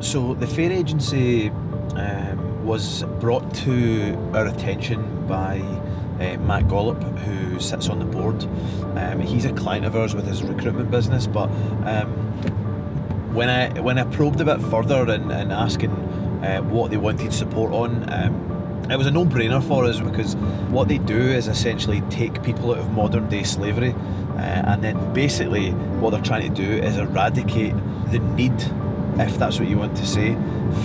So the Fair Agency was brought to our attention by Matt Gollop, who sits on the board. He's a client of ours with his recruitment business, but when I probed a bit further and asking what they wanted support on, it was a no-brainer for us, because what they do is essentially take people out of modern day slavery, and then basically what they're trying to do is eradicate the need, if that's what you want to say,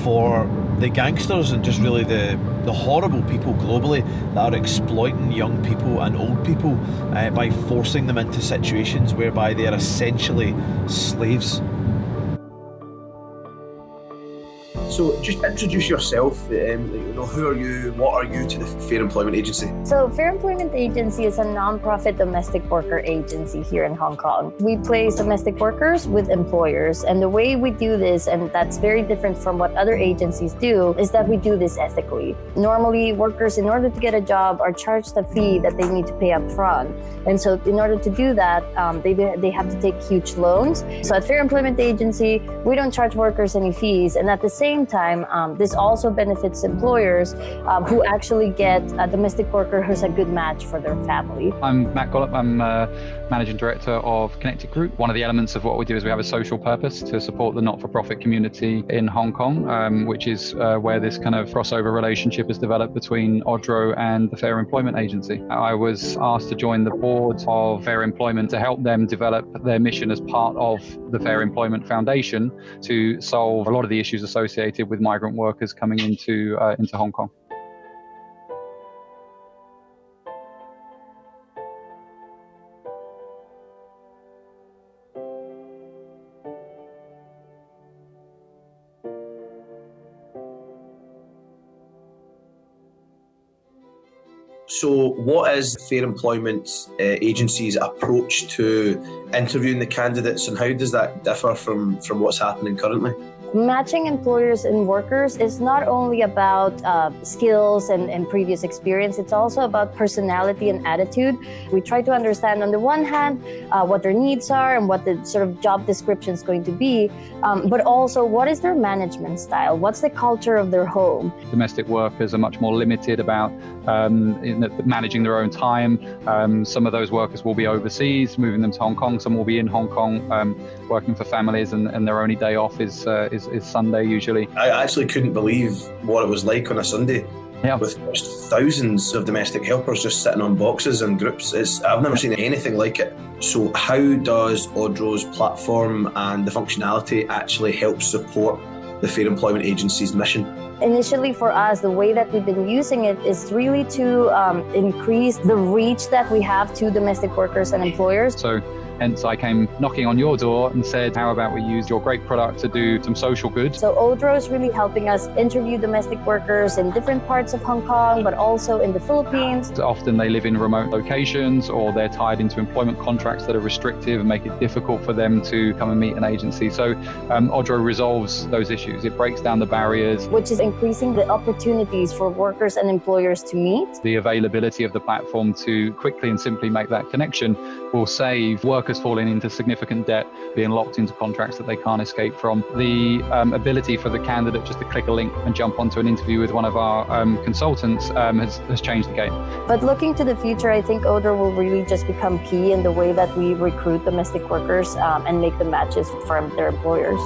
for the gangsters and just really the horrible people globally that are exploiting young people and old people by forcing them into situations whereby they are essentially slaves. So just introduce yourself, who are you, what are you to the Fair Employment Agency? So Fair Employment Agency is a non-profit domestic worker agency here in Hong Kong. We place domestic workers with employers, and the way we do this, and that's very different from what other agencies do, is that we do this ethically. Normally, workers, in order to get a job, are charged a fee that they need to pay up front. And so in order to do that, they have to take huge loans. So at Fair Employment Agency, we don't charge workers any fees, and at the same time, this also benefits employers who actually get a domestic worker who's a good match for their family. I'm Matt Gollop. I'm Managing Director of Connected Group. One of the elements of what we do is we have a social purpose to support the not-for-profit community in Hong Kong, which is where this kind of crossover relationship is developed between Odro and the Fair Employment Agency. I was asked to join the board of Fair Employment to help them develop their mission as part of the Fair Employment Foundation to solve a lot of the issues associated with migrant workers coming into Hong Kong. So what is the Fair Employment Agency's approach to interviewing the candidates, and how does that differ from what's happening currently? Matching employers and workers is not only about skills and previous experience, it's also about personality and attitude. We try to understand, on the one hand, what their needs are and what the sort of job description is going to be, but also what is their management style, what's the culture of their home. Domestic workers are much more limited about managing their own time. Some of those workers will be overseas, moving them to Hong Kong. Some will be in Hong Kong working for families, and their only day off is Sunday usually. I actually couldn't believe what it was like on a Sunday. Yeah. With thousands of domestic helpers just sitting on boxes and groups. I've never seen anything like it. So how does Odro's platform and the functionality actually help support the Fair Employment Agency's mission? Initially for us, the way that we've been using it is really to increase the reach that we have to domestic workers and employers. So hence I came knocking on your door and said, how about we use your great product to do some social good? So Odro is really helping us interview domestic workers in different parts of Hong Kong, but also in the Philippines. Often they live in remote locations, or they're tied into employment contracts that are restrictive and make it difficult for them to come and meet an agency. So Odro resolves those issues. It breaks down the barriers, which is increasing the opportunities for workers and employers to meet. The availability of the platform to quickly and simply make that connection will save workers falling into significant debt, being locked into contracts that they can't escape from. The ability for the candidate just to click a link and jump onto an interview with one of our consultants has changed the game. But looking to the future, I think Odro will really just become key in the way that we recruit domestic workers and make the matches from their employers.